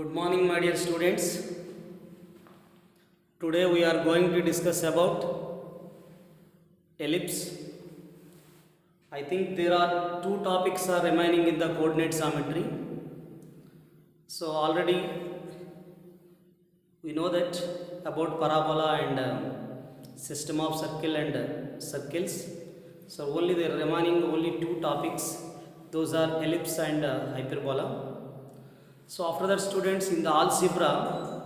Good morning, my dear students. Today we are going to discuss about ellipse. I think there are two topics are remaining in the coordinate geometry. So already we know that about parabola and system of circle and circles. So only there are remaining only two topics. Those are ellipse and hyperbola. So after that, students, in the algebra,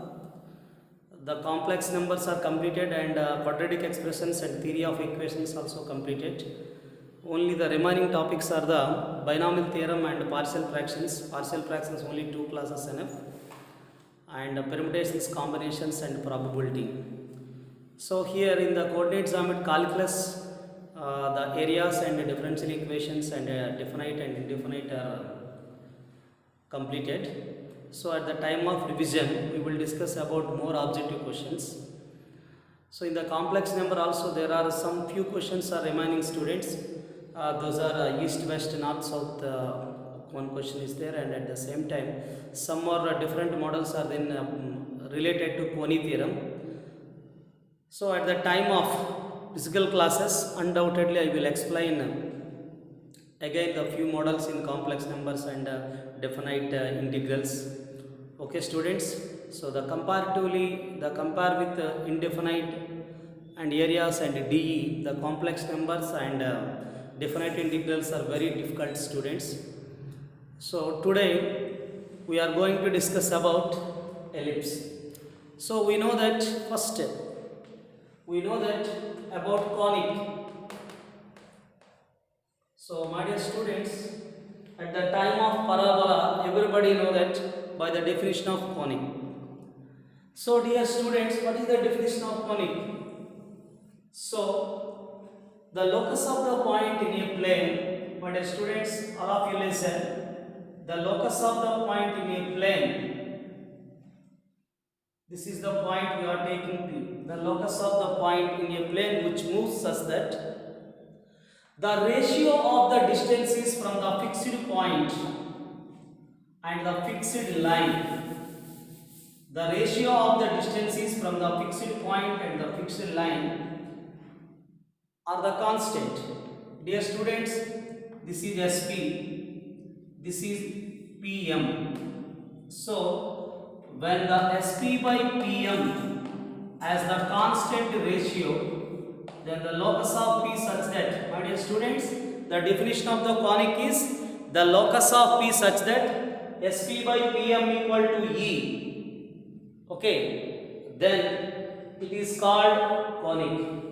the complex numbers are completed and quadratic expressions and theory of equations also completed. Only the remaining topics are the binomial theorem and partial fractions. Partial fractions only two classes enough, and permutations, combinations and probability. So here in the coordinate geometry calculus, the areas and differential equations and definite and indefinite are completed. So at the time of revision we will discuss about more objective questions. So in the complex number also there are some few questions are remaining, students. Those are east, west, north, south. One question is there, and at the same time some more different models are then related to Coni theorem. So at the time of physical classes, undoubtedly I will explain again the few models in complex numbers and definite integrals. Okay, students. So the compare with indefinite and areas and DE, the complex numbers and definite integrals are very difficult, students. So today we are going to discuss about ellipse. So we know that first we know that about conic. So my dear students, at the time of parabola, everybody know that by the definition of conic. So dear students, what is the definition of conic? So the locus of the point in a plane, my dear students, all of you listen. The locus of the point in a plane, this is the point we are taking P. The locus of the point in a plane which moves such that the ratio of the distances from the fixed point and the fixed line, the ratio of the distances from the fixed point and the fixed line are the constant. Dear students, this is SP, this is PM. So when the SP by PM as the constant ratio, then the locus of P such that, my dear students, the definition of the conic is the locus of P such that SP by PM equal to E. Okay, then it is called conic.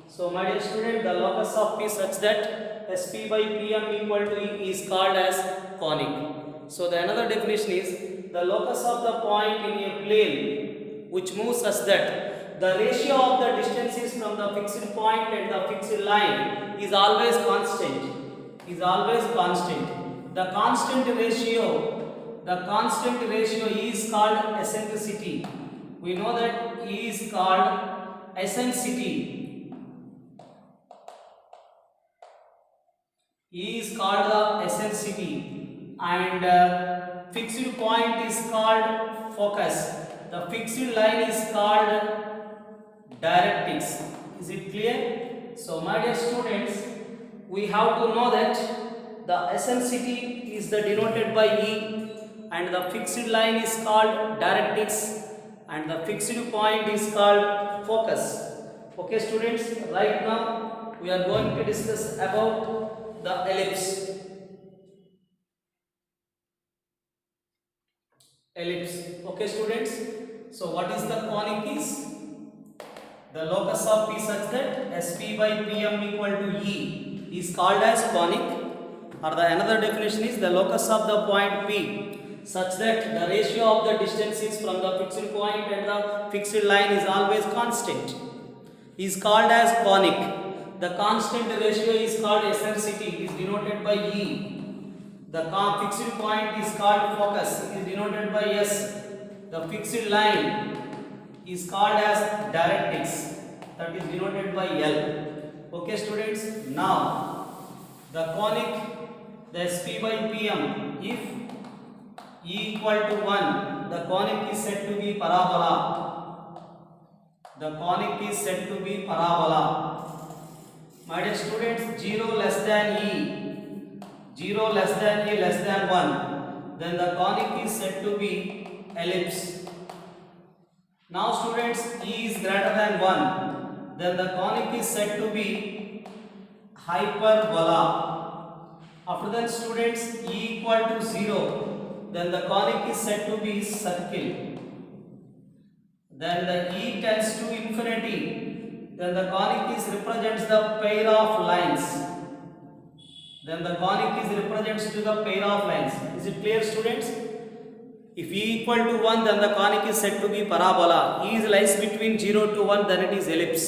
So my dear student, the locus of P such that SP by PM equal to E is called as conic. So the another definition is the locus of the point in a plane which moves such that the ratio of the distances from the fixed point and the fixed line is always constant. Is always constant. The constant ratio is called eccentricity. We know that E is called eccentricity. E is called the eccentricity, and fixed point is called focus. The fixed line is called directrix. Is it clear? So my dear students, we have to know that the eccentricity is denoted by E, and the fixed line is called directrix, and the fixed point is called focus. Okay, students, right now we are going to discuss about the ellipse. Ellipse. Okay, students. So what is the conic is? The locus of P such that SP by PM equal to E is called as conic, or the another definition is the locus of the point P such that the ratio of the distances from the fixed point and the fixed line is always constant, is called as conic. The constant ratio is called eccentricity, is denoted by E. The fixed point is called focus, it is denoted by S. The fixed line is called as directrix, that is denoted by L. Okay, students, now the conic, the SP by PM, if e equal to 1, the conic is said to be parabola. The conic is said to be parabola. My dear students, 0 less than e, 0 less than e less than 1, then the conic is said to be ellipse. Now students, e is greater than 1, then the conic is said to be hyperbola. After that students, e equal to 0, then the conic is said to be circle. Then the e tends to infinity, then the conic is represents the pair of lines. Then the conic is represents to the pair of lines. Is it clear students? If e equal to 1, then the conic is said to be parabola. E is lies between 0 to 1, then it is ellipse.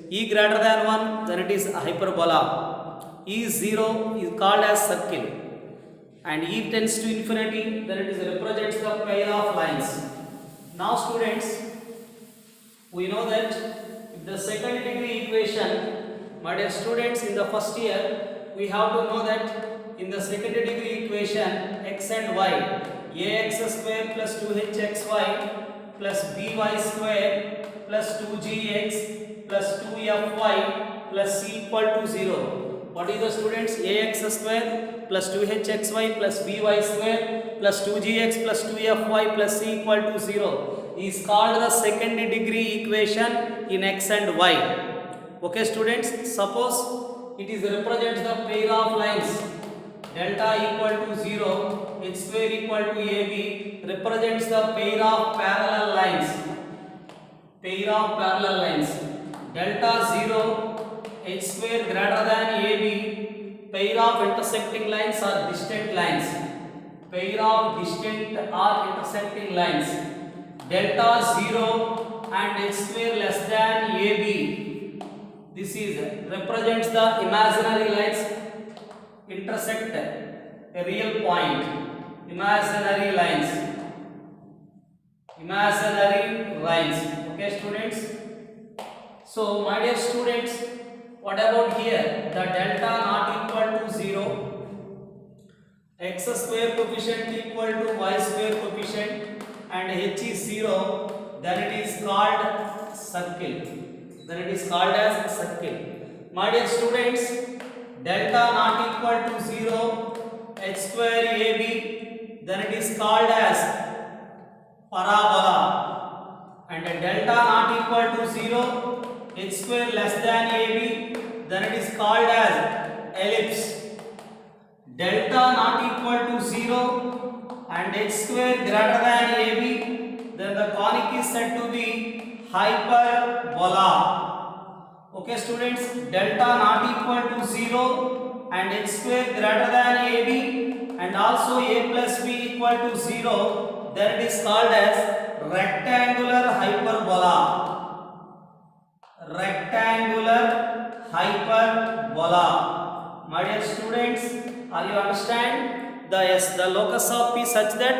E greater than 1, then it is hyperbola. E is 0 is called as circle. And e tends to infinity, then it is represents the pair of lines. Now students, we know that if the second degree equation, my dear students, in the first year, we have to know that in the second degree equation, x and y, ax square plus 2hxy plus by square plus 2gx plus 2fy plus c equal to 0. What is the students? Ax square plus 2hxy plus by square plus 2gx plus 2fy plus c equal to 0 is called the second degree equation in x and y. Okay students, suppose it is represents the pair of lines delta equal to 0, h square equal to ab, represents the pair of parallel lines. Pair of parallel lines. Delta 0, h square greater than ab, pair of intersecting lines or distant lines. Pair of distant or intersecting lines. Delta 0 and h square less than ab. This is represents the imaginary lines intersect a real point. Imaginary lines. Imaginary lines. Okay students. So my dear students, what about here? The delta not equal to 0, x square coefficient equal to y square coefficient, and h is 0, then it is called circle. Then it is called as circle. My dear students, delta not equal to 0, h square ab, then it is called as parabola. And delta not equal to 0, h square less than ab, then it is called as ellipse. Delta not equal to 0 and h square greater than ab, then the conic is said to be hyperbola. Okay students, delta not equal to 0 and h square greater than ab and also a plus b equal to 0, then it is called as rectangular hyperbola. Rectangular hyperbola. My dear students, are you understand? The locus of P such that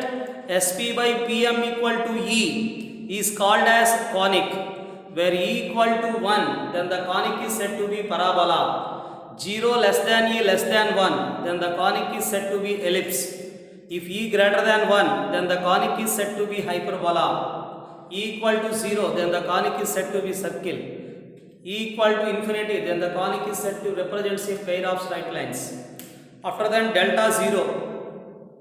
SP by PM equal to E is called as conic. Where E equal to 1, then the conic is said to be parabola. 0 less than E less than 1, then the conic is said to be ellipse. If E greater than 1, then the conic is said to be hyperbola. E equal to 0, then the conic is said to be circle. E equal to infinity, then the conic is said to represent a pair of straight lines. After that, delta 0.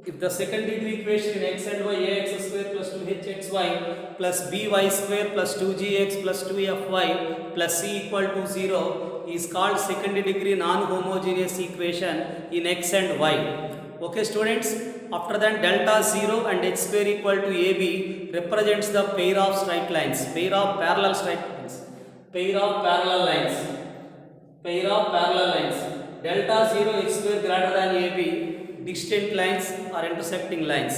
If the second degree equation in x and y, ax square plus 2hxy plus by square plus 2gx plus 2fy plus c equal to 0 is called second degree non-homogeneous equation in x and y. Okay students, after that delta 0 and h square equal to ab represents the pair of straight lines, pair of parallel straight lines, pair of parallel lines, pair of parallel lines. Delta 0 h square greater than ab, distant lines or intersecting lines.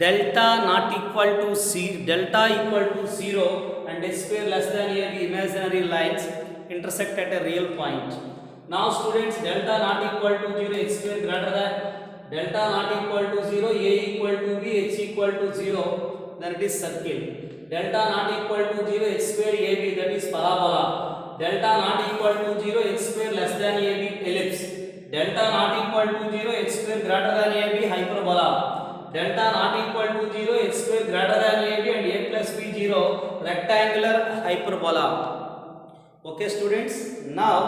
Delta not equal to c, delta equal to 0 and h square less than ab, imaginary lines intersect at a real point. Now students, delta not equal to 0, h square greater than, delta not equal to 0, a equal to b, h equal to 0, then it is circle. Delta not equal to 0, h square ab, that is parabola. Delta not equal to 0, h square less than ab, ellipse. Delta not equal to 0, h square greater than ab, hyperbola. delta not equal to 0, x square greater than ab and a plus b 0, rectangular hyperbola. Okay students, now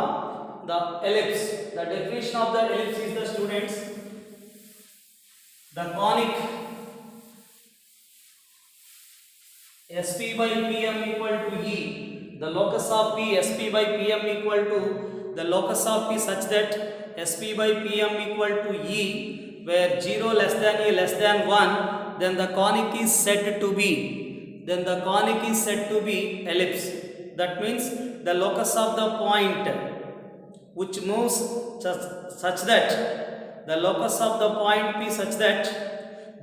the ellipse, the definition of the ellipse is the students, the conic SP by PM equal to E, the locus of P SP by PM equal to the locus of P such that SP by PM equal to E, where 0 less than E less than 1, then the conic is said to be, ellipse. That means the locus of the point which moves such that the locus of the point P such that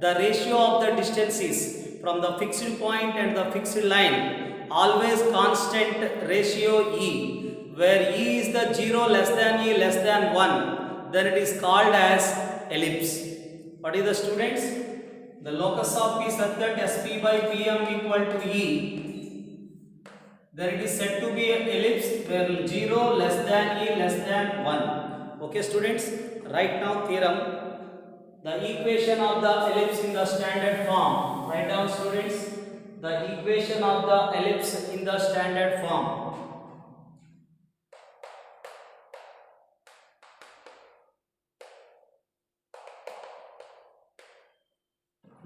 the ratio of the distances from the fixed point and the fixed line always constant ratio E, where E is the 0 less than E less than 1, then it is called as ellipse. What is the students? The locus of P such that SP by PM equal to E, then it is said to be an ellipse where 0 less than E less than 1. Okay students, write now theorem. The equation of the ellipse in the standard form. Write down students, the equation of the ellipse in the standard form.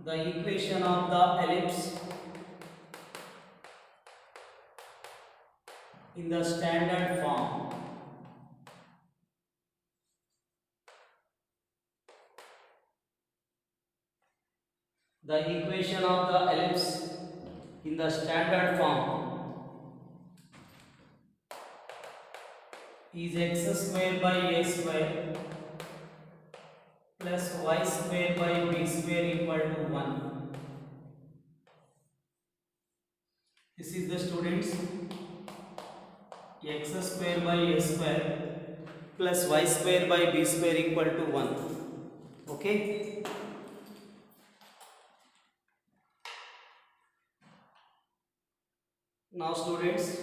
The equation of the ellipse in the standard form. The equation of the ellipse in the standard form is x square by a square plus y square by b square equal to 1. This is the students x square by a square plus y square by b square equal to 1. Okay. Now students,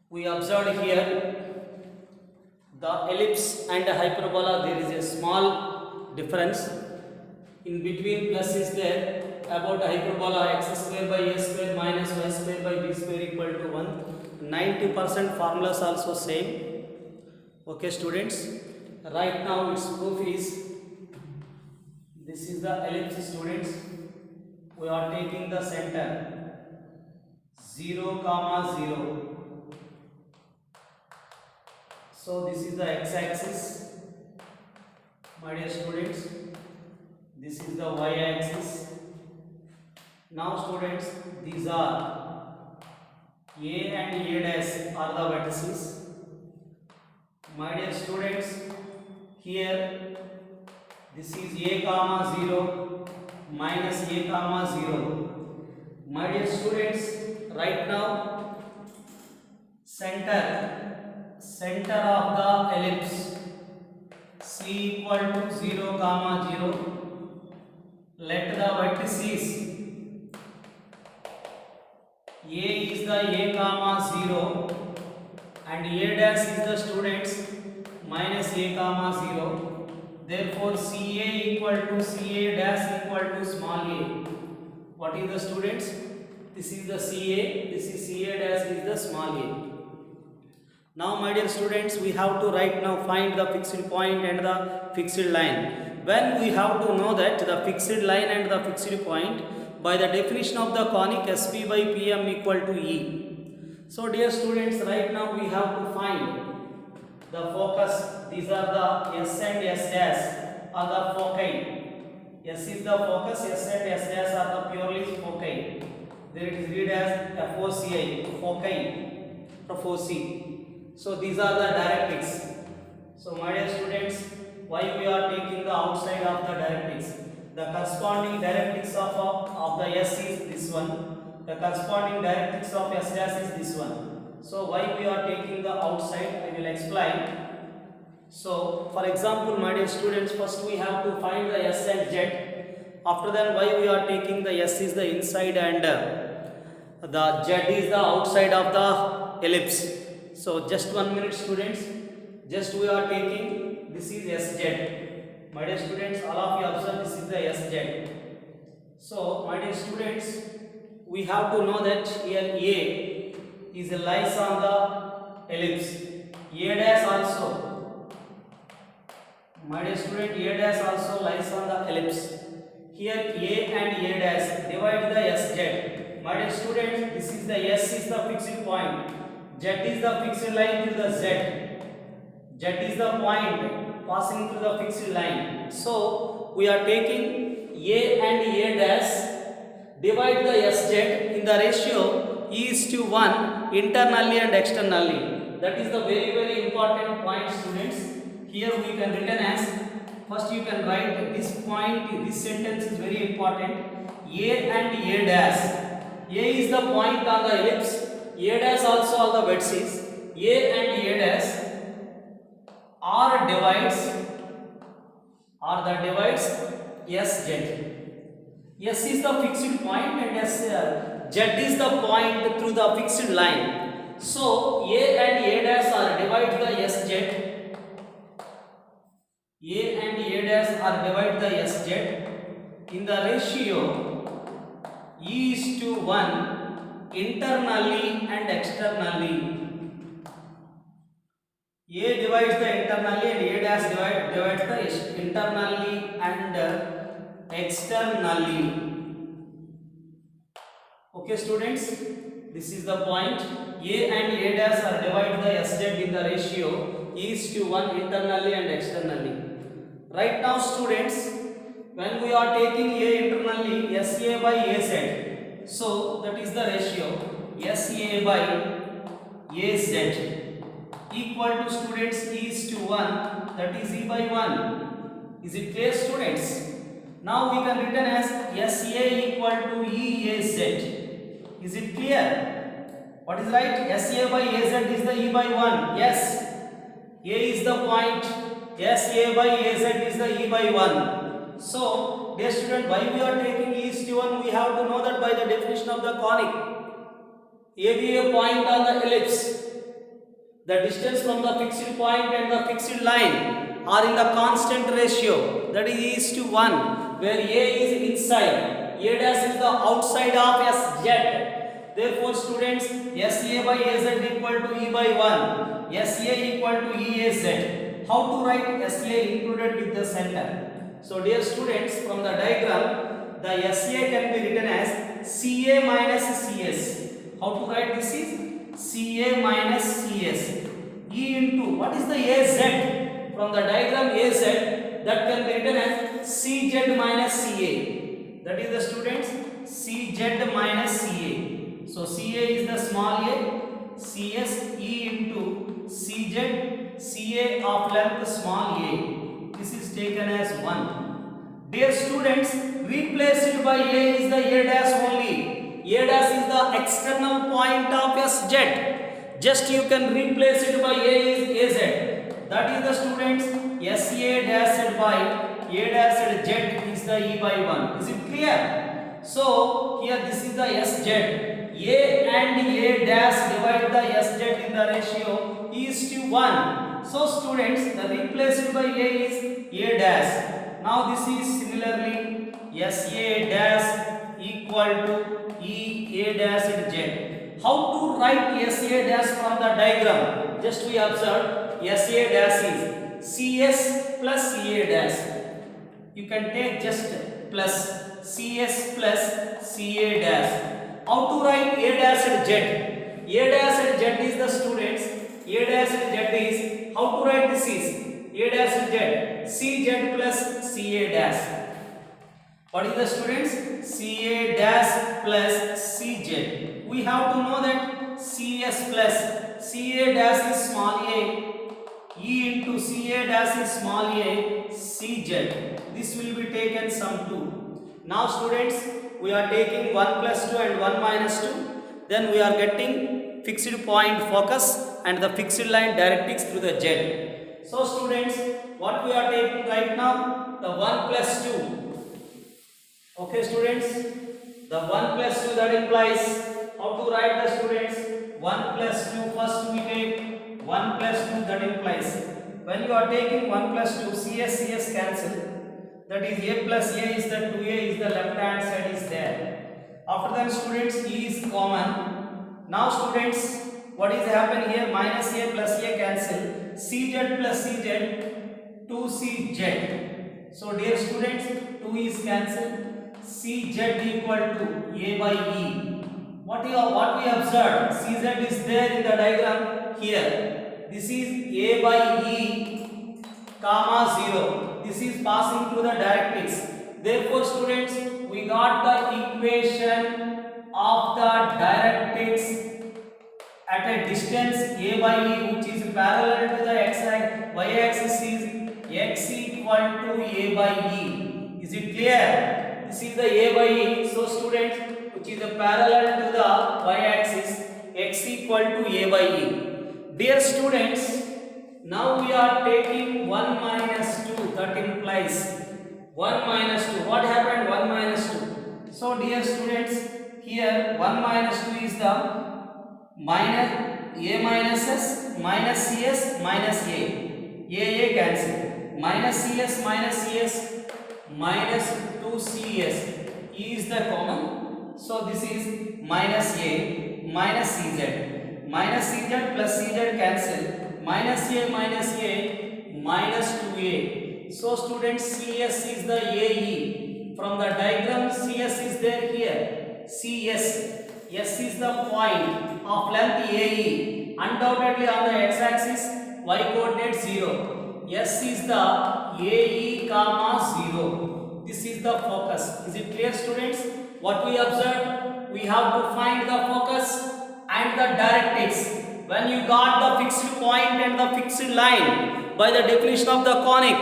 we observed here the ellipse and hyperbola, there is a small difference. In between plus is there. About hyperbola, x square by a square minus y square by b square equal to 1. 90% formulas also same. Okay students, right now its proof is, this is the ellipse students. We are taking the center 0, 0. So this is the x-axis, my dear students. This is the y-axis. Now students, these are A and A dash are the vertices. My dear students, here this is A comma 0 minus A comma 0. My dear students, right now center of the ellipse C equal to 0 comma 0. Let the vertices A is the A comma 0 and A dash is the students minus A comma 0. Therefore CA equal to CA dash equal to small a. What is the students? This is the CA, this is CA dash is the small a. Now my dear students, we have to right now find the fixed point and the fixed line. When we have to know that the fixed line and the fixed point by the definition of the conic SP by PM equal to E. So dear students, right now we have to find the focus. These are the S and S dash are the foci. S is the focus, S and S dash are the purely foci. There it is read as FOCI, foci, foci. So these are the directrix. So my dear students, why we are taking the outside of the directrix? The corresponding directrix of the S is this one. The corresponding directrix of S dash is this one. So why we are taking the outside, I will explain. So for example, my dear students, first we have to find the S and Z. After that, why we are taking the S is the inside and the Z is the outside of the ellipse. So just 1 minute students, just we are taking, this is SZ. My dear students, all of you observe this is the SZ. So, my dear students, we have to know that here A is lies on the ellipse. A dash also, my dear student, A dash also lies on the ellipse. Here A and A dash divide the SZ. My dear students, this is the S is the fixed point. Z is the fixed line to the Z. Z is the point passing through the fixed line. So we are taking A and A dash, divide the SZ in the ratio E is to 1 internally and externally. That is the very important point, students. Here we can written as, first you can write this point, this sentence is very important. A and A dash. A is the point on the ellipse. A dash also on the vertices. A and A dash are the divides SZ. S is the fixed point and Z is the point through the fixed line. So A and A dash are divide the SZ. A and A dash are divide the SZ in the ratio E is to 1 internally and externally. A divides the internally and A dash divides the internally and externally. Okay, students, this is the point. A and A dash are divided the SZ in the ratio E is to 1 internally and externally. Right now, students, when we are taking A internally, SA by AZ, so that is the ratio SA by AZ equal to, students, E is to 1, that is E by 1. Is it clear, students? Now we can written as SA equal to EAZ. Is it clear? What is right? SA by AZ is the E by 1. Yes. A is the point. SA by AZ is the E by 1. So, dear student, why we are taking E is to 1? We have to know that by the definition of the conic. A be a point on the ellipse. The distance from the fixed point and the fixed line are in the constant ratio, that is E is to 1, where A is inside, A dash is the outside of SZ. Therefore, students, SA by AZ equal to E by 1, SA equal to EAZ. How to write SA included with the center? So, dear students, from the diagram, the SA can be written as CA minus CS. How to write this is CA minus CS. E into, what is the AZ? From the diagram AZ, that can be written as CZ minus CA. That is the, students, CZ minus CA. So CA is the small a, CS E into CZ, CA of length small a. This is taken as 1. Dear students, replaced by A is the A dash only. A dash is the external point of SZ. Just you can replace it by A is AZ. That is the, students, SA dash by A dash Z is the E by 1. Is it clear? So here this is the SZ. A and A dash divide the SZ in the ratio E is to 1. So students, the replaced by A is A dash. Now this is similarly SA dash equal to E A dash Z. How to write SA dash from the diagram? Just we observe SA dash is CS plus CA dash. You can take just plus CS plus CA dash. How to write A dash Z? A dash Z is the, students, A dash Z is, how to write this is A dash Z, CZ plus CA dash. What is the, students? CA dash plus CZ. We have to know that CS plus CA dash is small a, E into CA dash is small a, CZ. This will be taken sum 2. Now students, we are taking 1 plus 2 and 1 minus 2. Then we are getting fixed point focus and the fixed line directrix through the Z. So students, what we are taking right now? The 1 plus 2. Okay, students, the 1 plus 2, that implies, how to write the, students? 1 plus 2, first we take 1 plus 2, that implies when you are taking 1 plus 2, CS cancel. That is a plus a is the 2a is the left hand side is there. After that students, e is common. Now students, what is happen here? Minus a plus a cancel. Cz plus cz, 2cz. So dear students, 2 is cancelled. Cz equal to a by e. What we observed? Cz is there in the diagram here. This is a by e comma 0. This is passing through the directrix. Therefore students, we got the equation of the directrix at a distance a by e, which is parallel to the y axis is x equal to a by e. Is it clear? This is the a by e. So students, which is parallel to the y axis, x equal to a by e. Dear students, now we are taking 1 minus 2. That implies 1 minus 2. What happened? 1 minus 2. So dear students, here 1 minus 2 is the minus a minus s minus cs minus a cancel. Minus cs minus minus 2cs. E is the common. So this is minus a minus cz. Minus cz plus cz cancel. Minus a minus 2a. So students, cs is the ae. From the diagram, cs is there here. cs. S is the point of length ae. Undoubtedly on the x-axis, y coordinate 0. S is the ae comma 0. This is the focus. Is it clear students? What we observed? We have to find the focus and the directrix. When you got the fixed point and the fixed line, by the definition of the conic,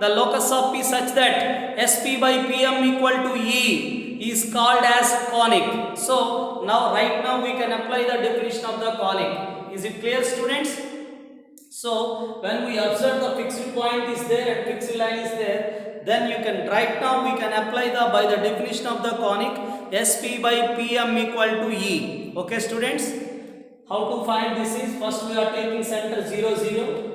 the locus of P such that SP by PM equal to E is called as conic. So right now we can apply the definition of the conic. Is it clear students? So when we observe the fixed point is there and fixed line is there, then you can right now we can apply the by the definition of the conic SP by PM equal to E. Okay students? How to find this is, first we are taking center 0 0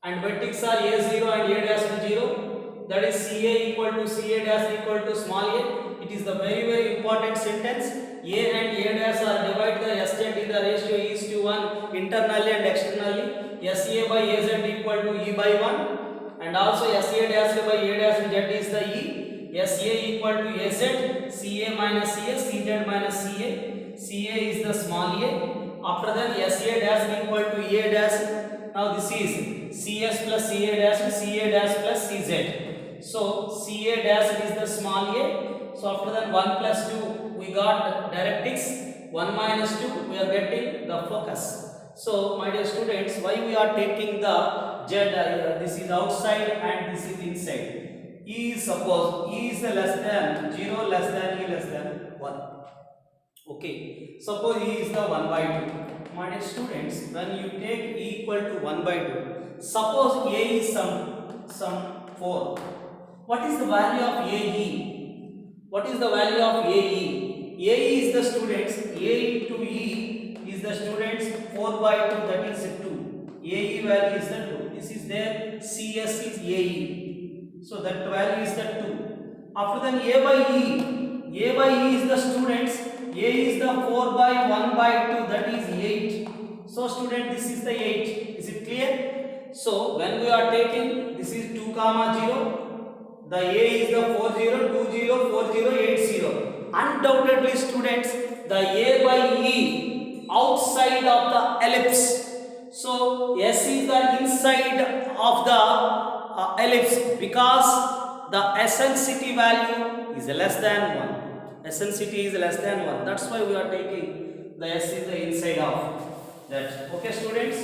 and vertex are a0 and a dash 0. That is CA equal to CA dash equal to small a. It is the very important sentence. A and a dash are divided the SZ in the ratio is to 1 internally and externally. SA by AZ equal to E by 1. And also SA dash by A dash Z is the E. SA equal to AZ. CA minus CA. CZ minus CA. CA is the small a. After that SA dash equal to A dash. Now this is CS plus CA dash plus CZ. So CA dash is the small a. So after that 1 plus 2 we got directrix. 1 minus 2 we are getting the focus. So my dear students, why we are taking the Z? This is outside and this is inside. E is suppose E is less than 0 less than E less than 1. Okay. Suppose E is the 1 by 2. My dear students, when you take E equal to 1 by 2, suppose A is some 4. What is the value of AE? What is the value of AE? AE is the students, A into E is the students 4 by 2, that is 2. AE value is the 2. This is there, CS is AE. So that value is the 2. After then A by E is the students, A is the 4 by 1 by 2, that is 8. So student, this is the 8. Is it clear? So when we are taking, this is 2 comma 0. The A is the 40, 20, 40, 80. Undoubtedly students, the A by E outside of the ellipse. So S is the inside of the ellipse because the eccentricity value is less than 1. Eccentricity is less than 1. That's why we are taking the S is the inside of that. Okay students?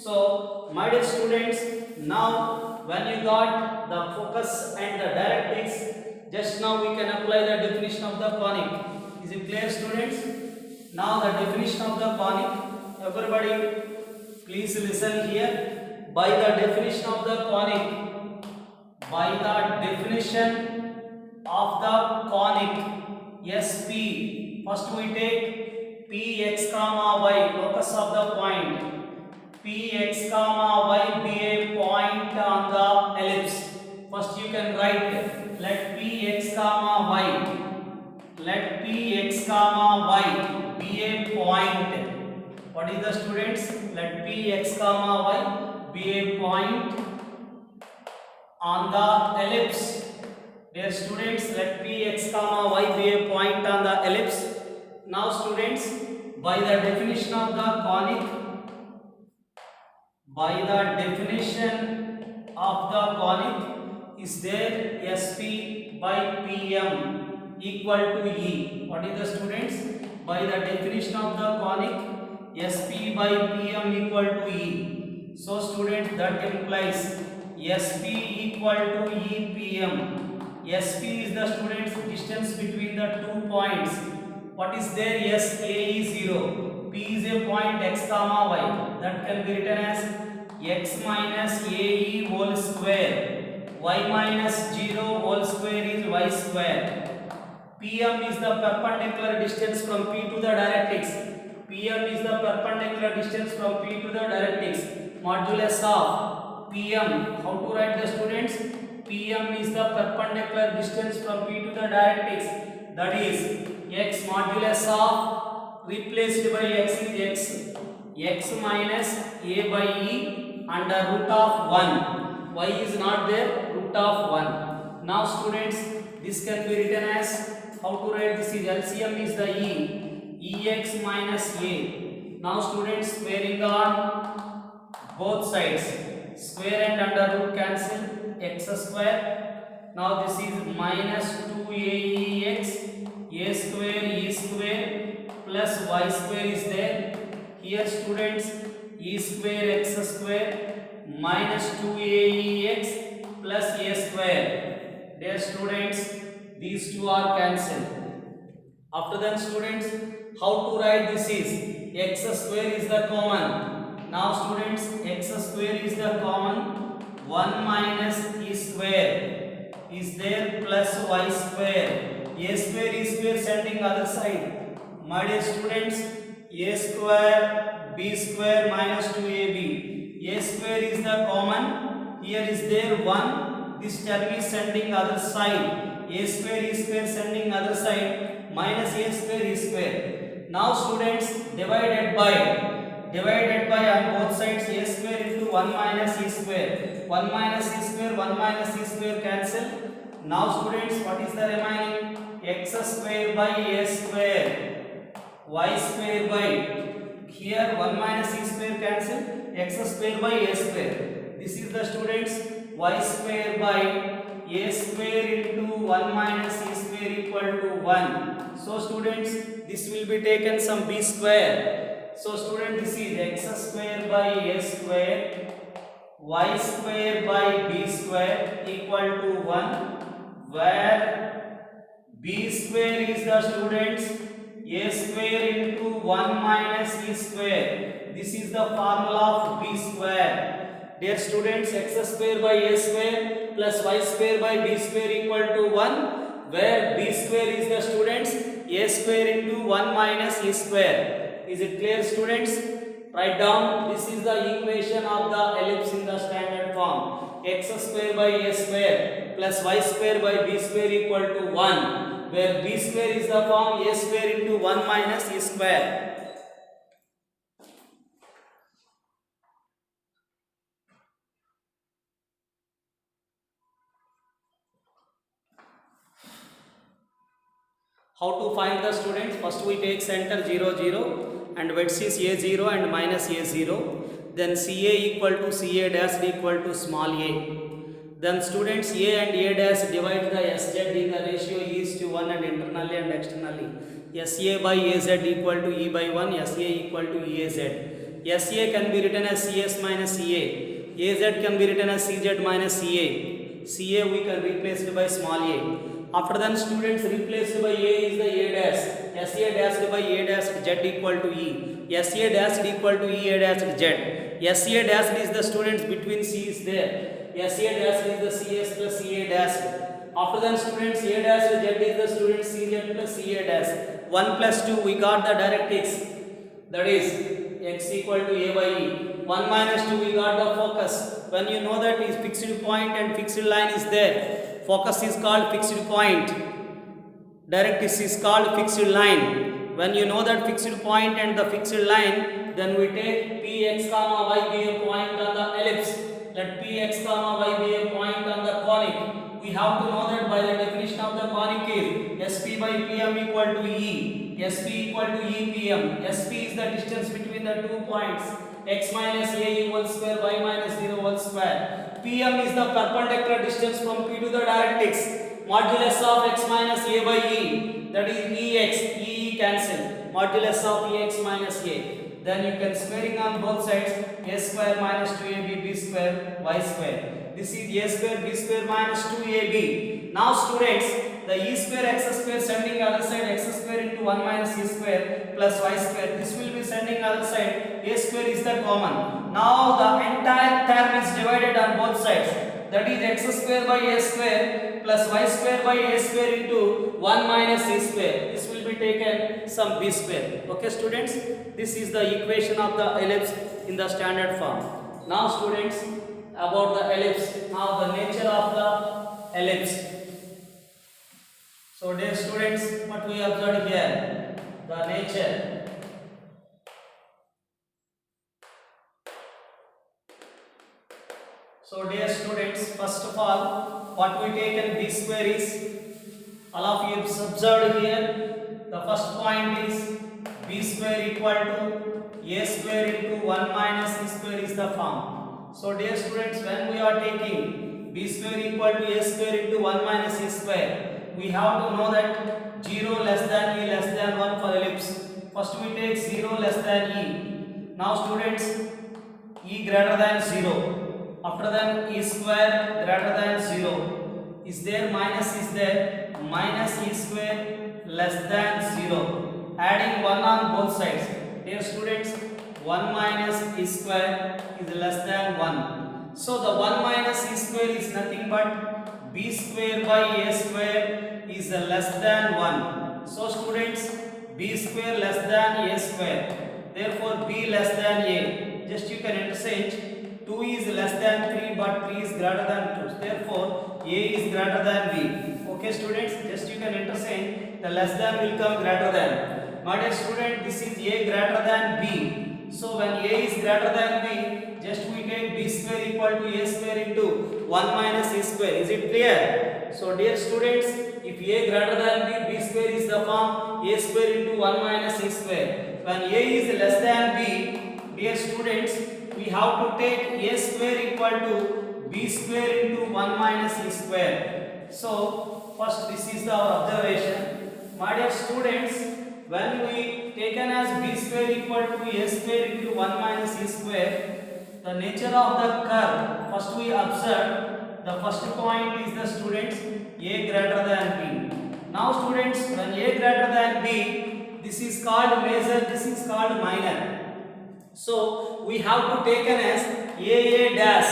So my dear students, now when you got the focus and the directrix, just now we can apply the definition of the conic. Is it clear students? Now the definition of the conic, everybody please listen here. By the definition of the conic, SP, first we take Px comma y, locus of the point, Px comma y be a x comma y be a point. What is the students? Let p x comma y be a point on the ellipse. Dear students, let p x comma y be a point on the ellipse. Now students, by the definition of the conic, is there sp by pm equal to e. What is the students? By the definition of the conic, sp by pm equal to e. So students, that implies sp equal to e pm. Sp is the students distance between the 2 points. What is there? Yes, a is 0. P is a point x comma y. That can be written as x minus ae whole square. Y minus 0 whole square is y square. Pm is the perpendicular distance from P to the directrix. Pm is the perpendicular distance from P to the directrix. Modulus of Pm. How to write the students? Pm is the perpendicular distance from P to the directrix. That is x modulus of, replaced by x is x minus a by e under root of 1. Y is not there, root of 1. Now students, this can be written as, how to write this is LCM is the ex minus a. Now students, squaring on both sides, square and under root cancel, x square. Now this is minus 2aex, a square e square plus y square is there. Here students, e square x square minus 2aex plus a square. Dear students, these two are cancelled. After that students, how to write this is x square is the common. Now students, x square is the common. 1 minus e square is there plus y square. A square e square sending other side. My dear students, a square b square minus 2ab. A square is the common. Here is there 1. This term is sending other side. A square e square sending other side minus a square e square. Now students, divided by on both sides a square into 1 minus e square. 1 minus e square, 1 minus e square cancel. Now students, what is the remaining? X square by a square, y square by, here 1 minus e square cancel, x square by a square. This is the students y square by a square into 1 minus e square equal to 1. So students, this will be taken some b square. So student, this is x square by a square, y square by b square equal to 1, where b square is the students a square into 1 minus e square. This is the formula of b square. Dear students, x square by a square plus y square by b square equal to 1, where b square is the students a square into 1 minus e square. Is it clear students? Write down, this is the equation of the ellipse in the standard form. X square by a square plus y square by b square equal to 1, where b square is the form a square into 1 minus e square. How to find the students? First we take center 0 0 and vertices a0 and minus a0. Then CA equal to CA dash equal to small a. Then students, a and a dash divide the SZ in the ratio e is to 1 and internally and externally. SA by AZ equal to E by 1, SA equal to EAZ. SA can be written as CS minus CA. AZ can be written as CZ minus CA. CA we can replace it by small a. After that students, replaced by a is the a dash. SA dashed by a dash Z equal to E. SA dashed equal to E a dash Z. SA dashed is the students between C is there. SA dash is the CS plus CA dash. After that students, A dash Z is the students CZ plus CA dash. 1 plus 2 we got the directrix. That is x equal to a by e. 1 minus 2 we got the focus. When you know that is fixed point and fixed line is there, focus is called fixed point. direct, this is called fixed line. When you know that fixed point and the fixed line, then we take px comma y be a point on the ellipse. Let px comma y be a point on the conic. We have to know that by the definition of the conic is sp by pm equal to e. Sp equal to e pm. Sp is the distance between the 2 points, x minus a whole square, y minus 0 whole square. Pm is the perpendicular distance from P to the directrix. Modulus of x minus a by e, that is ex, e cancel. Modulus of ex minus a. Then you can squaring on both sides, a square minus 2ab b square y square. This is a square b square minus 2ab. Now students, the e square x square sending other side, x square into 1 minus e square plus y square. This will be sending other side, a square is the common. Now the entire term is divided on both sides. That is x square by a square plus y square by a square into 1 minus e square. This will be taken some b square. Okay students, this is the equation of the ellipse in the standard form. Now students, about the ellipse, now the nature of the ellipse. So dear students, what we observed here, the nature. So dear students, first of all, what we take in b square is, all of you observed here, the first point is b square equal to a square into 1 minus e square is the form. So dear students, when we are taking b square equal to a square into 1 minus e square, we have to know that 0 less than e less than 1 for ellipse. First we take 0 less than e. Now students, e greater than 0. After that, e square greater than 0. Is there minus? Is there minus e square less than 0? Adding 1 on both sides. Dear students, 1 minus e square is less than 1. So the 1 minus e square is nothing but b square by a square is less than 1. So students, b square less than a square. Therefore, b less than a. Just you can interchange. 2 is less than 3 but 3 is greater than 2. Therefore, a is greater than b. Okay students, just you can interchange. The less than will come greater than. My dear student, this is a greater than b. So when a is greater than b, just we take b square equal to a square into 1 minus e square. Is it clear? So dear students, if a greater than b, b square is the form a square into 1 minus e square. When a is less than b, dear students, we have to take a square equal to b square into 1 minus e square. So first this is our observation. My dear students, when we taken as b square equal to a square into 1 minus e square, the nature of the curve, first we observe the first point is the students a greater than b. Now students, when a greater than b, this is called major, this is called minor. So we have to take an as AA dash.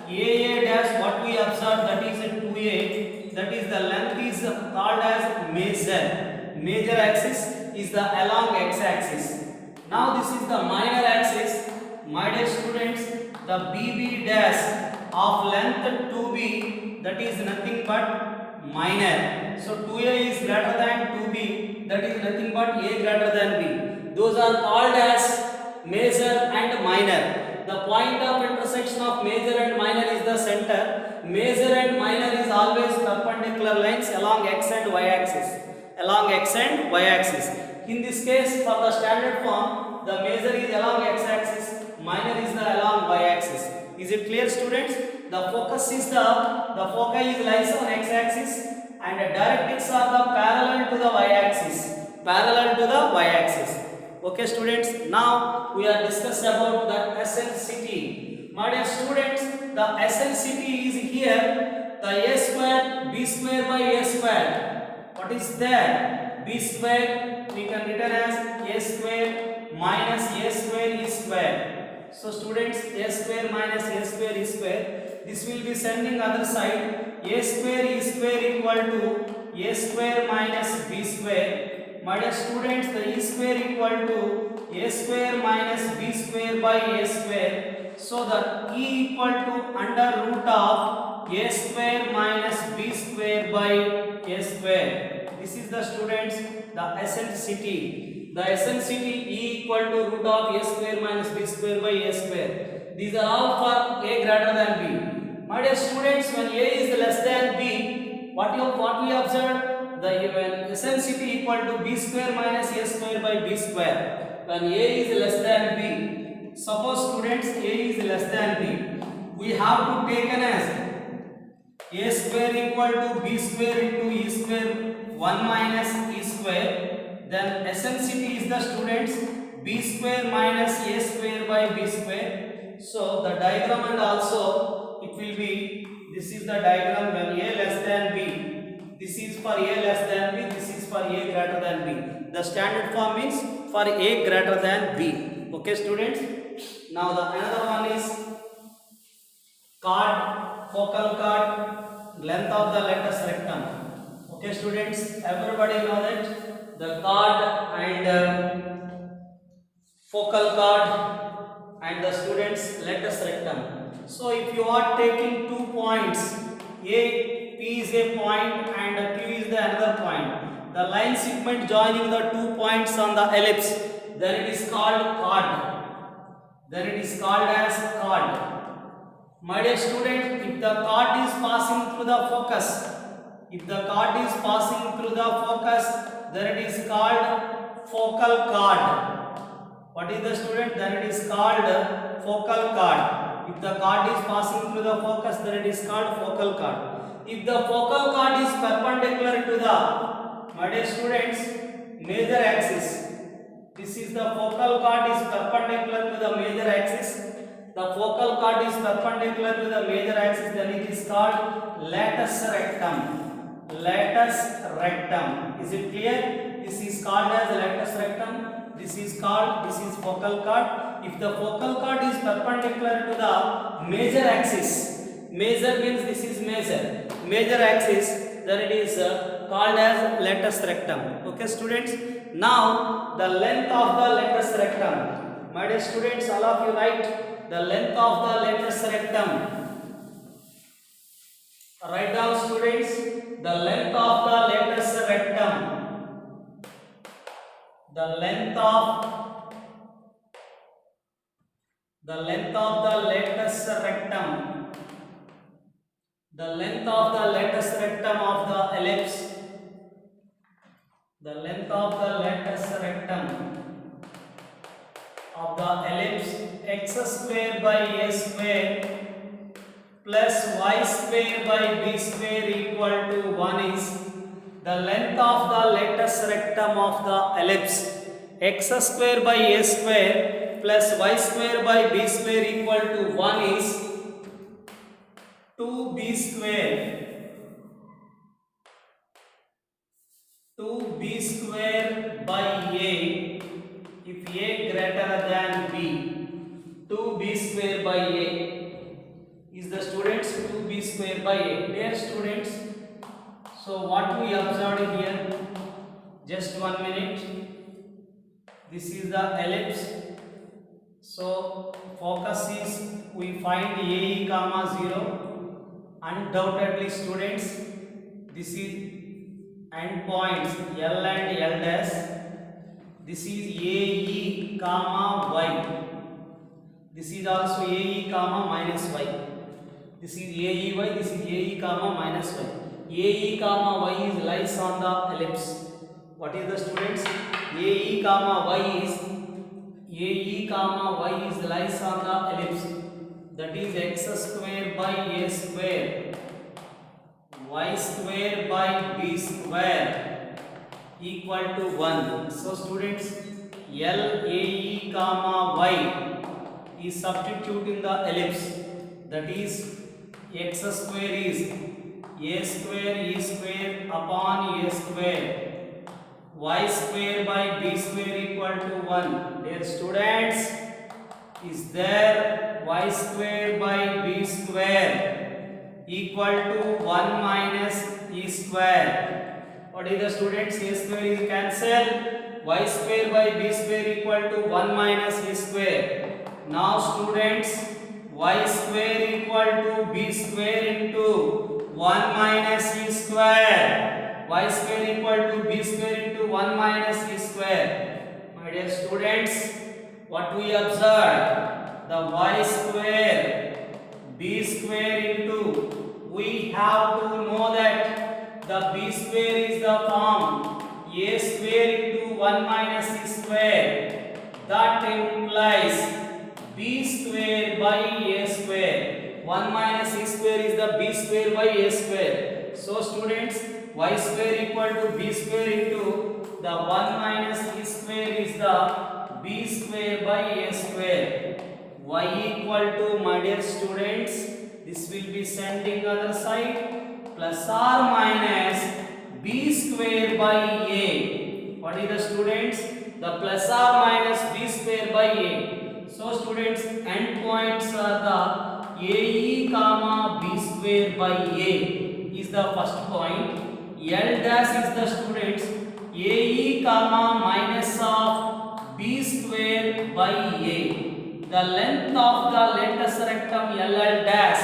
AA dash, what we observe, that is a 2a, that is the length is called as major. Major axis is the along x axis. Now this is the minor axis. My dear students, the BB dash of length 2b, that is nothing but minor. So 2a is greater than 2b, that is nothing but a greater than b. Those are called as major and minor. The point of intersection of major and minor is the center. Major and minor is always perpendicular lines along x and y axis. Along x and y axis. In this case, for the standard form, the major is along x axis, minor is the along y axis. Is it clear, students? The focus is the foci is lies on x axis and the directrix are the parallel to the y axis. Parallel to the y axis. Okay students, now we are discussing about the eccentricity. My dear students, the eccentricity is here, the a square, b square by a square. What is that? B square, we can written as a square minus a square e square. So students, a square minus a square e square, this will be sending other side, a square e square equal to a square minus b square. My dear students, the e square equal to a square minus b square by a square. So the e equal to under root of a square minus b square by a square. this is the students the eccentricity. The eccentricity E equal to root of a square minus b square by a square. These are all for a greater than b. My dear students, when a is less than b, what we observed? The eccentricity equal to b square minus a square by b square. When a is less than b, suppose students a is less than b, we have to take an as a square equal to b square into e square 1 minus e square. Then eccentricity is the students b square minus a square by b square. So the diagram and also it will be, this is the diagram when a less than b. This is for a less than b, this is for a greater than b. The standard form means for a greater than b. Okay students. Now the another one is chord, focal chord, length of the lattice rectum. Okay students, everybody know that the chord and focal chord and the students lattice rectum. So if you are taking 2 points, P is a point and Q is the another point, the line segment joining the 2 points on the ellipse, then it is called chord. Then it is called as chord. My dear student, if the chord is passing through the focus, if the chord is passing through the focus, then it is called focal chord. What is the student? Then it is called focal chord. If the chord is passing through the focus, then it is called focal chord. If the focal chord is perpendicular to the, my dear students, major axis, this is the focal chord is perpendicular to the major axis. The focal chord is perpendicular to the major axis, then it is called lattice rectum. Lattice rectum. Is it clear? This is called as lattice rectum. This is focal chord. If the focal chord is perpendicular to the major axis, major means this is major axis, then it is called as lattice rectum. Okay students. Now the length of the lattice rectum. My dear students, all of you write the length of the lattice rectum. Write down students the length of the lattice rectum. The length of the lattice rectum. The length of the lattice rectum of the ellipse. The length of the lattice rectum of the ellipse, x square by a square plus y square by b square equal to 1 is the length of the lattice rectum of the ellipse. X square by a square plus y square by b square equal to 1 is 2b square. 2b square by a, if a greater than b, 2b square by a is the students 2b square by a. Dear students, so what we observed here, just 1 minute. This is the ellipse. So focus is, we find AE comma 0. Undoubtedly students, this is end points L and L dash. This is AE comma y. This is also AE comma minus y. This is AEY, this is AE comma minus y. AE comma y is lies on the ellipse. What is the students? AE comma y is lies on the ellipse. That is x square by a square, y square by b square equal to 1. So students, LAE comma y is substitute in the ellipse. That is x square is a square e square upon a square, y square by b square equal to 1. Dear students, is there y square by b square equal to 1 minus e square? What is the students? A square is cancelled, y square by b square equal to 1 minus e square. Now students, y square equal to b square into 1 minus e square. y square equal to b square into 1 minus e square. My dear students, what we observed, the y square b square into, we have to know that the b square is the form a square into 1 minus e square. That implies b square by a square. 1 minus e square is the b square by a square. So students, y square equal to b square into the 1 minus e square is the b square by a square. Y equal to, my dear students, this will be sending other side, plus or minus b square by a. What is the students? The plus or minus b square by a. So students, endpoints are the ae comma b square by a is the first point. L dash is the students ae comma minus of b square by a. The length of the lattice rectum LL dash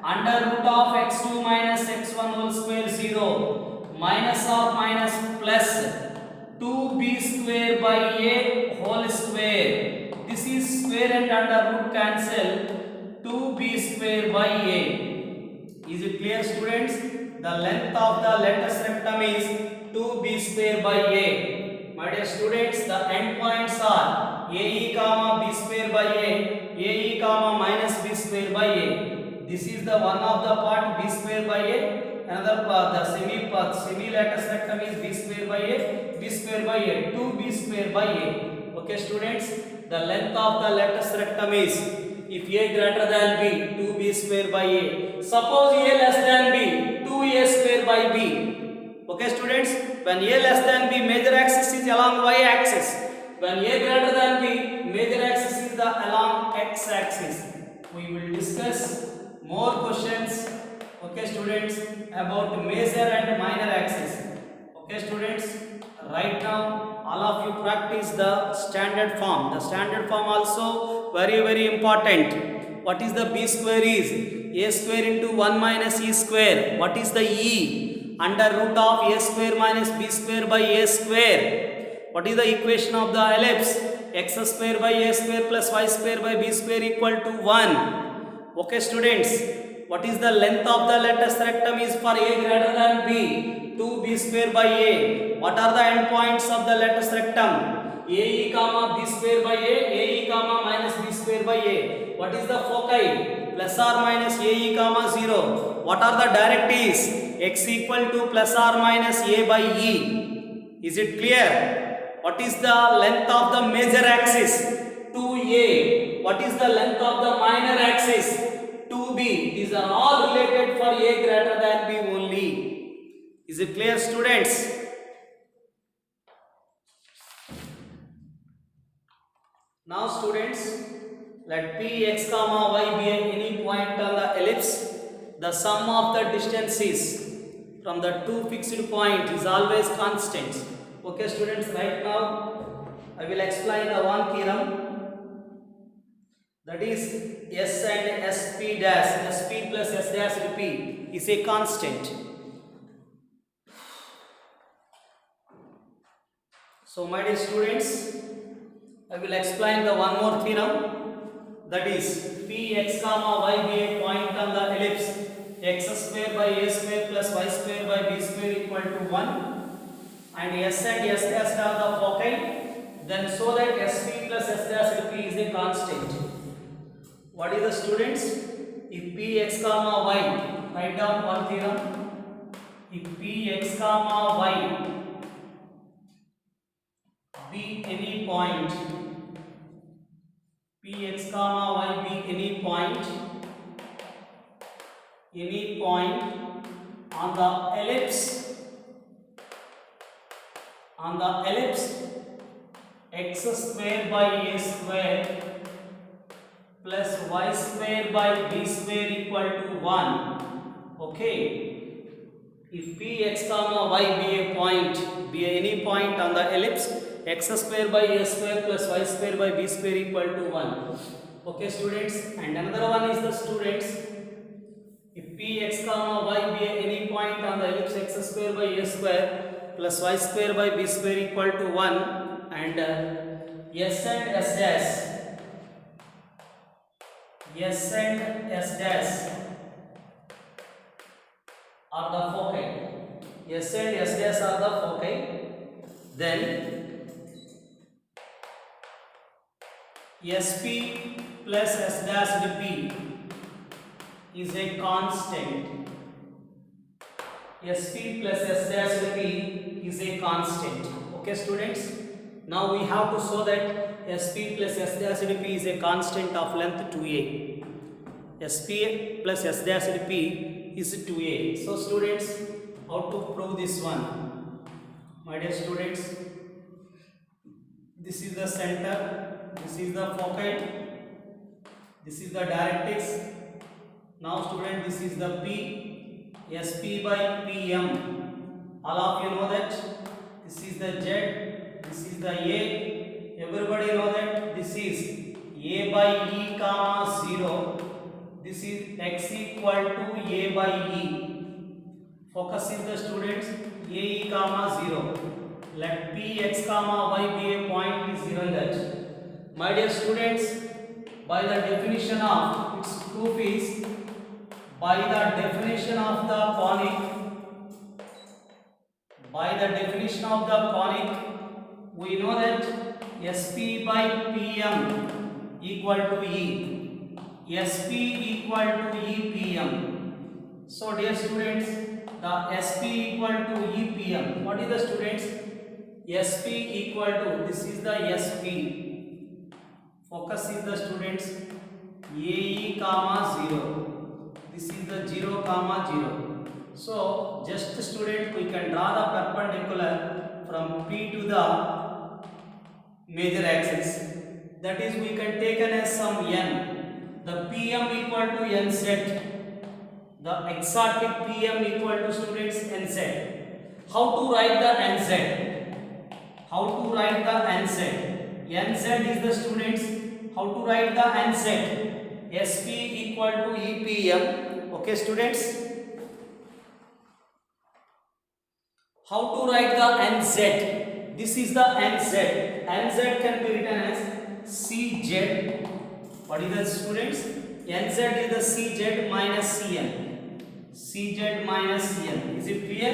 under root of x2 minus x1 whole square 0 minus of minus plus 2b square by a whole square. This is square and under root cancel, 2b square by a. Is it clear, students? The length of the lattice rectum is 2b square by a. My dear students, the endpoints are ae comma b square by a, ae comma minus b square by a. This is the one of the part b square by a. Another part, the semi lattice rectum is b square by a, b square by a, 2b square by a. Okay, students, the length of the lattice rectum is, if a greater than b, 2b square by a. Suppose a less than b, 2a square by b. Okay, students, when a less than b, major axis is along y axis. When a greater than b, major axis is the along x axis. We will discuss more questions, okay students, about major and minor axis. Okay students, right now all of you practice the standard form. The standard form also very important. What is the b square is? A square into 1 minus e square. What is the e? Under root of a square minus b square by a square. What is the equation of the ellipse? X square by a square plus y square by b square equal to 1. Okay students, what is the length of the lattice rectum is for a greater than b? 2b square by a. What are the endpoints of the lattice rectum? ae comma b square by a, ae comma minus b square by a. What is the foci? Plus or minus ae comma 0. What are the directrices? X equal to plus or minus a by e. Is it clear? What is the length of the major axis? 2a. What is the length of the minor axis? 2b. These are all related for a greater than b only. Is it clear, students? Now students, let p x comma y be any point on the ellipse. The sum of the distances from the two fixed points is always constant. Okay students, right now I will explain the one theorem, that is s and sp dash, sp plus s dash p is a constant. So my dear students, I will explain the one more theorem, that is p x comma y be a point on the ellipse, x square by a square plus y square by b square equal to 1, and s dash are the foci, then so that sp plus s dash p is a constant. What is the students? If p x comma y, write down one theorem. If p x comma y be any point, p x comma y be any point on the ellipse x square by a square plus y square by b square equal to 1. Okay, if p x comma y be a point, be any point on the ellipse x square by a square plus y square by b square equal to 1. Okay students, and another one is the students, if px comma y be any point on the ellipse x square by a square plus y square by b square equal to 1 and s and s dash are the foci. S and s dash are the foci. Then sp plus s dash p is a constant. Sp plus s dash p is a constant. Okay, students. Now we have to show that sp plus s dash p is a constant of length 2a. Sp plus s dash p is 2a. So students, how to prove this one? My dear students, this is the center, this is the foci, this is the directrix. Now student, this is the P, sp by pm. All of you know that this is the z, this is the a. Everybody know that this is a by e comma 0. This is x equal to a by e. Focus is the students, a e comma 0. Let p x comma y be a point is given that. My dear students, by the definition of its proof is, by the definition of the conic, we know that sp by pm equal to e. Sp equal to e pm. So dear students, the sp equal to e pm. What is the students? Sp equal to, this is the sp. Focus is the students, a e comma 0. This is the 0 comma 0. So just student, we can draw the perpendicular from P to the major axis. That is, we can take as some n. The pm equal to nz. The exotic pm equal to students nz. How to write the nz? Nz is the students. How to write the nz? Sp equal to EPM. Okay, students. How to write the nz? This is the nz. Nz can be written as Cz. What is the students? Nz is the Cz minus Cn. Cz minus Cn. Is it clear?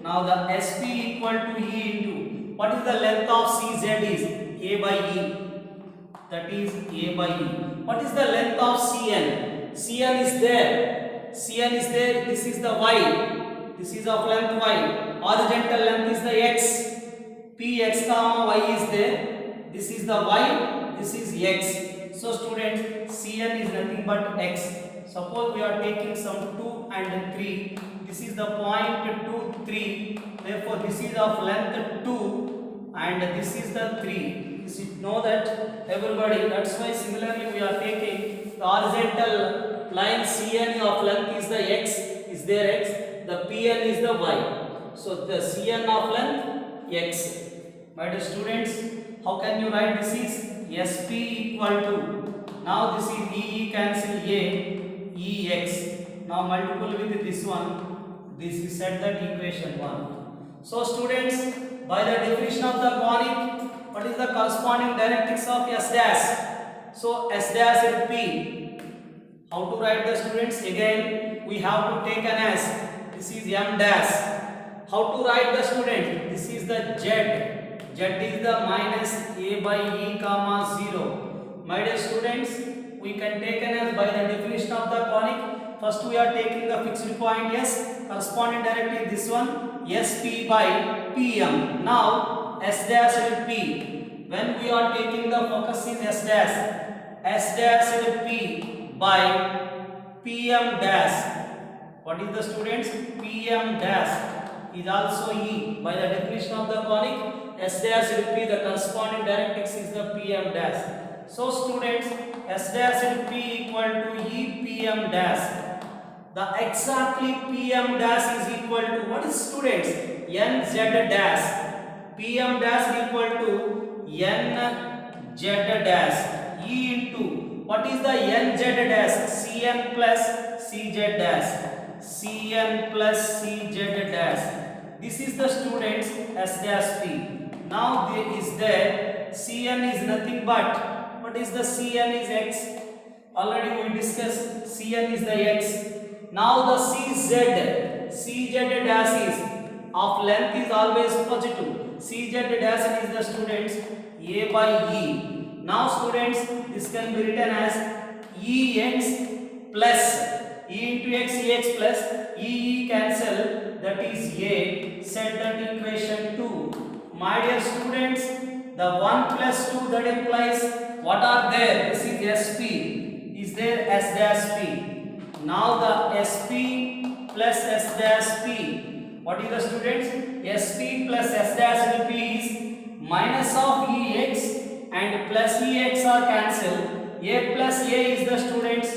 Now the Sp equal to E into, what is the length of Cz is? A by E. That is A by E. What is the length of Cn? Cn is there. This is the y. This is of length y. Horizontal length is the x. Px comma y is there. This is the y. This is x. So students, Cn is nothing but x. Suppose we are taking some 2 and 3. This is the point 2, 3. Therefore, this is of length 2 and this is the 3. You should know that, everybody. That's why similarly we are taking the horizontal line Cn of length is the x, is there x, the Pn is the y. So the Cn of length x. My dear students, how can you write this is Sp equal to, now this is E cancel A, Ex. Now multiple with this one, this is set that equation 1. So students, by the definition of the conic, what is the corresponding directrix of S dash? So S dash and P. How to write the students? Again, we have to take an S. This is M dash. How to write the student? This is the Z. Z is the minus A by E comma 0. My dear students, we can take an S by the definition of the conic. First we are taking the fixed point S. Corresponding directly this one, Sp by Pm. Now S dash and P. When we are taking the focus is S dash and P by Pm dash. What is the students? Pm dash is also E. By the definition of the conic, S dash and P, the corresponding directrix is the Pm dash. So students, S dash and P equal to E Pm dash. The exactly Pm dash is equal to, what is students? Nz dash. Pm dash equal to Nz dash. E into What is the nz dash? Cn plus cz dash. Cn plus cz dash. This is the students s dash p. Now there is there Cn is nothing but what is the Cn is x. Already we discussed Cn is the x. Now the cz dash is of length is always positive. Cz dash is the students a by e. Now students this can be written as ex plus e into x ex plus e cancel, that is a. Set that equation 2. My dear students, the 1 plus 2 that implies what are there? This is sp. Is there s dash p. Now the sp plus s dash p. What is the students? sp plus s dash p is minus of ex and plus ex are cancelled. A plus a is the students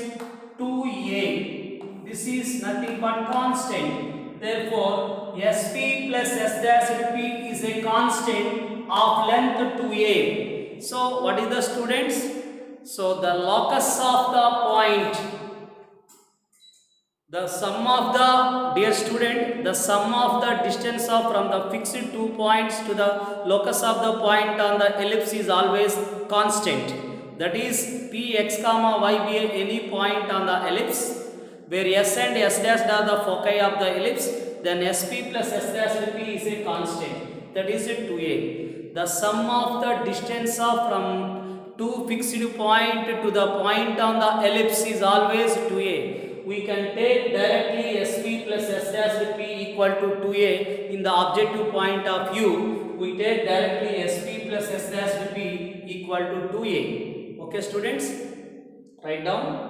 2a. This is nothing but constant. Therefore, sp plus s dash p is a constant of length 2a. So, what is the students? So, the locus of the point, the sum of the, dear student, the sum of the distance of from the fixed 2 points to the locus of the point on the ellipse is always constant. That is p x comma y be any point on the ellipse where s and s dash are the foci of the ellipse, then sp plus s dash p is a constant. That is a 2a. The sum of the distance of from two fixed point to the point on the ellipse is always 2a. We can take directly sp plus s dash p equal to 2a in the objective point of view. We take directly sp plus s dash p equal to 2a. Okay students, write down.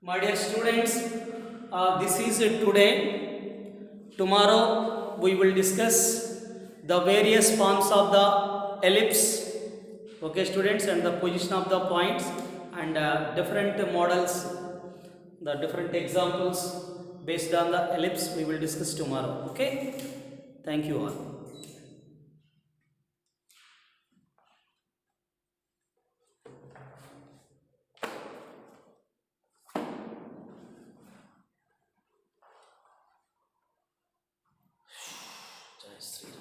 My dear students, this is today. Tomorrow we will discuss the various forms of the ellipse. Okay students, and the position of the points and different models, the different examples based on the ellipse we will discuss tomorrow. Okay, thank you all. Jai Sri Ram.